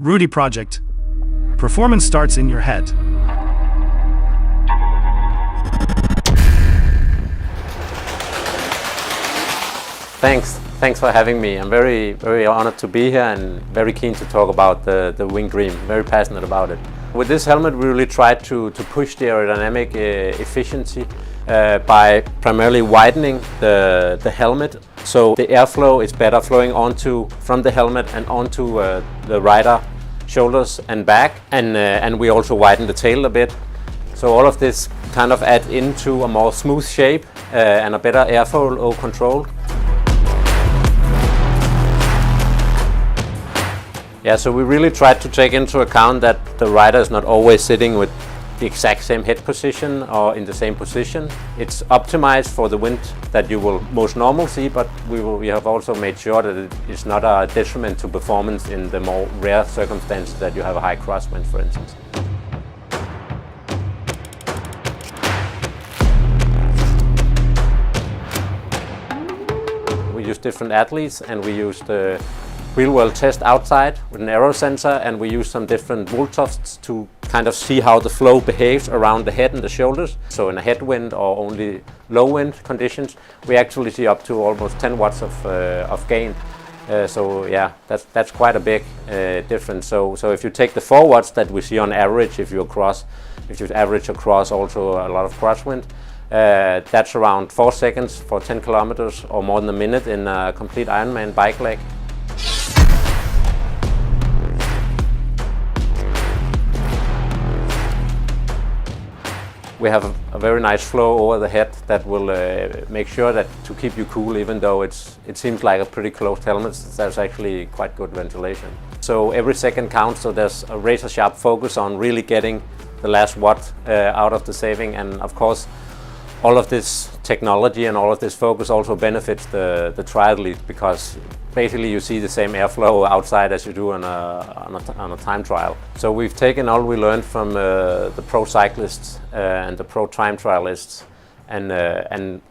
Rudy project. Performance starts in your head. Thanks for having me. I'm very honored to be here and very keen to talk about the WINGDREAM. Very passionate about it. With this helmet, we really tried to push the aerodynamic efficiency by primarily widening the helmet, so the airflow is better flowing from the helmet and onto the rider shoulders and back, and we also widen the tail a bit. So all of this kind of adds into a more smooth shape and a better airflow control. Yeah, so we really tried to take into account that the rider is not always sitting with the exact same head position or in the same position. It's optimized for the wind that you will most normally see, but we have also made sure that it's not a detriment to performance in the more rare circumstances that you have a high crosswind, for instance. We used different athletes, and we used real-world test outside with an aero sensor, and we use some different voltofts to kind of see how the flow behaves around the head and the shoulders. So in a headwind or only low wind conditions, we actually see up to almost 10 watts of gain. So yeah, that's quite a big difference. So if you take the 4 watts that we see on average, if you average across also a lot of crosswind, that's around 4 seconds for 10 kilometers or more than a minute in a complete Ironman bike leg. We have a very nice flow over the head that will make sure that to keep you cool, even though it seems like a pretty closed helmet, there's actually quite good ventilation. So every second counts, so there's a razor sharp focus on really getting the last watt out of the saving, and of course all of this technology and all of this focus also benefits the triathlete, because basically you see the same airflow outside as you do on a time trial. So we've taken all we learned from the pro cyclists and the pro time trialists and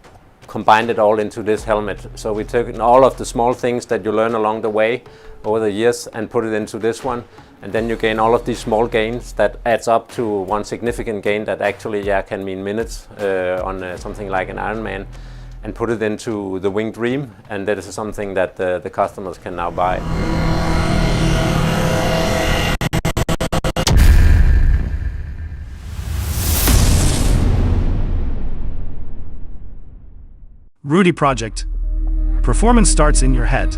combined it all into this helmet. So we took all of the small things that you learn along the way over the years and put it into this one, and then you gain all of these small gains that adds up to one significant gain that actually can mean minutes on something like an Ironman, and put it into the WINGDREAM, and that is something that the customers can now buy. Rudy project. Performance starts in your head.